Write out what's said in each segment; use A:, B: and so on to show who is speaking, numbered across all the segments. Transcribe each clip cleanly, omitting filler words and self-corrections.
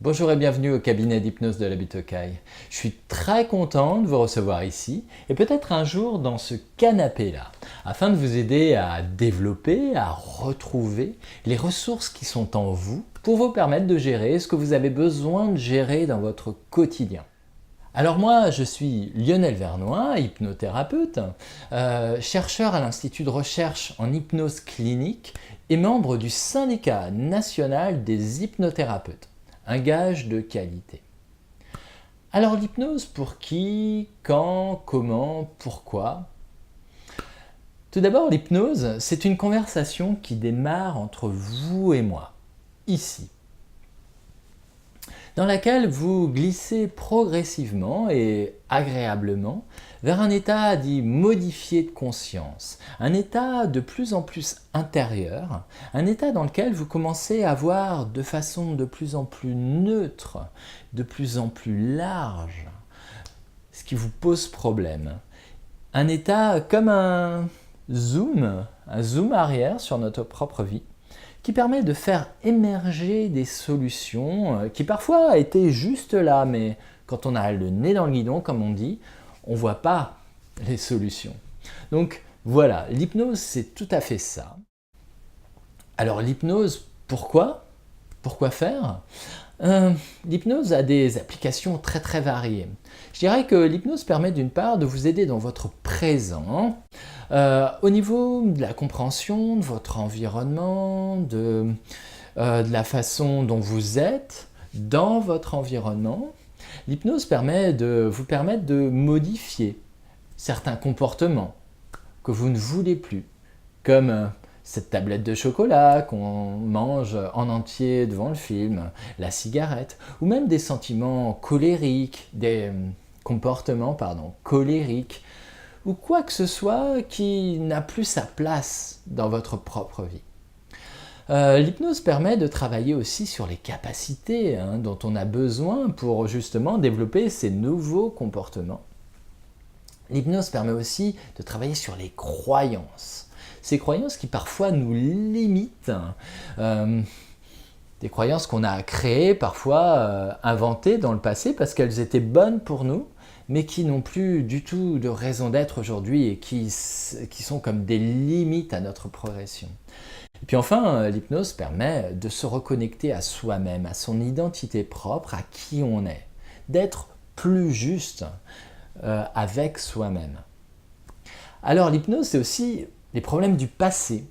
A: Bonjour et bienvenue au cabinet d'hypnose de la Butte aux Cailles. Je suis très content de vous recevoir ici et peut-être un jour dans ce canapé-là, afin de vous aider à développer, à retrouver les ressources qui sont en vous pour vous permettre de gérer ce que vous avez besoin de gérer dans votre quotidien. Alors moi, je suis Lionel Vernois, hypnothérapeute, chercheur à l'Institut de recherche en hypnose clinique et membre du syndicat national des hypnothérapeutes. Un gage de qualité. Alors l'hypnose pour qui, quand, comment, pourquoi? Tout d'abord, l'hypnose, c'est une conversation qui démarre entre vous et moi, ici, dans laquelle vous glissez progressivement et agréablement vers un état dit modifié de conscience, un état de plus en plus intérieur, un état dans lequel vous commencez à voir de façon de plus en plus neutre, de plus en plus large, ce qui vous pose problème. Un état comme un zoom arrière sur notre propre vie, qui permet de faire émerger des solutions qui parfois étaient juste là, mais quand on a le nez dans le guidon, comme on dit, on ne voit pas les solutions. Donc voilà, l'hypnose, c'est tout à fait ça. Alors l'hypnose, pourquoi? Pourquoi faire? L'hypnose a des applications très variées. Je dirais que l'hypnose permet d'une part de vous aider dans votre présent, au niveau de la compréhension de votre environnement, de la façon dont vous êtes dans votre environnement. L'hypnose permet de vous permettre de modifier certains comportements que vous ne voulez plus, comme cette tablette de chocolat qu'on mange en entier devant le film, la cigarette, ou même des sentiments colériques, des comportements colériques, ou quoi que ce soit qui n'a plus sa place dans votre propre vie. L'hypnose permet de travailler aussi sur les capacités dont on a besoin pour justement développer ces nouveaux comportements. L'hypnose permet aussi de travailler sur les croyances. Ces croyances qui parfois nous limitent, des croyances qu'on a créées, parfois inventées dans le passé parce qu'elles étaient bonnes pour nous, mais qui n'ont plus du tout de raison d'être aujourd'hui et qui sont comme des limites à notre progression. Et puis enfin, l'hypnose permet de se reconnecter à soi-même, à son identité propre, à qui on est, d'être plus juste avec soi-même. Alors l'hypnose, c'est aussi les problèmes du passé.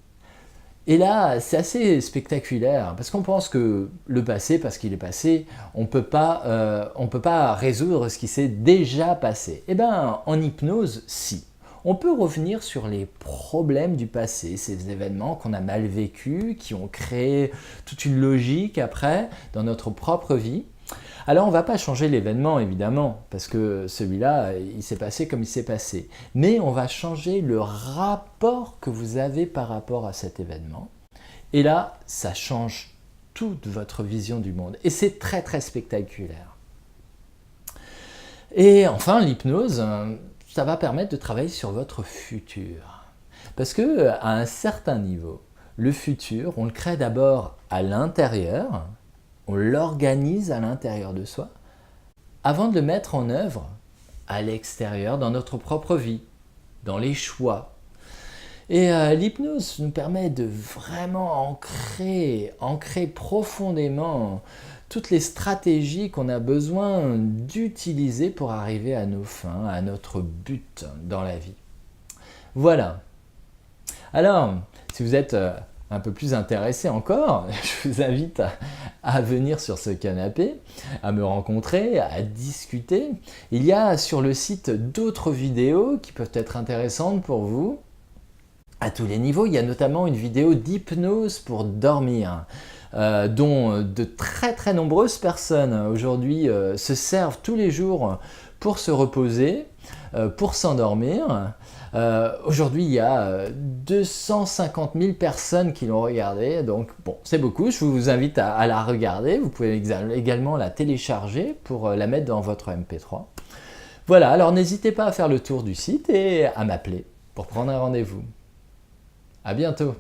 A: Et là, c'est assez spectaculaire, parce qu'on pense que le passé, parce qu'il est passé, on ne peut pas résoudre ce qui s'est déjà passé. Eh bien, en hypnose, si. On peut revenir sur les problèmes du passé, ces événements qu'on a mal vécus, qui ont créé toute une logique après dans notre propre vie. Alors on ne va pas changer l'événement évidemment, parce que celui-là, il s'est passé comme il s'est passé. Mais on va changer le rapport que vous avez par rapport à cet événement. Et là, ça change toute votre vision du monde. Et c'est très spectaculaire. Et enfin, l'hypnose, ça va permettre de travailler sur votre futur. Parce qu'à un certain niveau, le futur, on le crée d'abord à l'intérieur, on l'organise à l'intérieur de soi, avant de le mettre en œuvre à l'extérieur, dans notre propre vie, dans les choix. Et l'hypnose nous permet de vraiment ancrer profondément toutes les stratégies qu'on a besoin d'utiliser pour arriver à nos fins, à notre but dans la vie. Voilà. Alors, si vous êtes un peu plus intéressé encore, je vous invite à venir sur ce canapé, à me rencontrer, à discuter. Il y a sur le site d'autres vidéos qui peuvent être intéressantes pour vous. À tous les niveaux, il y a notamment une vidéo d'hypnose pour dormir, dont de très nombreuses personnes aujourd'hui se servent tous les jours pour se reposer, pour s'endormir. Aujourd'hui, il y a 250 000 personnes qui l'ont regardée, donc bon, c'est beaucoup. Je vous invite à la regarder. Vous pouvez également la télécharger pour la mettre dans votre MP3. Voilà, alors n'hésitez pas à faire le tour du site et à m'appeler pour prendre un rendez-vous. À bientôt.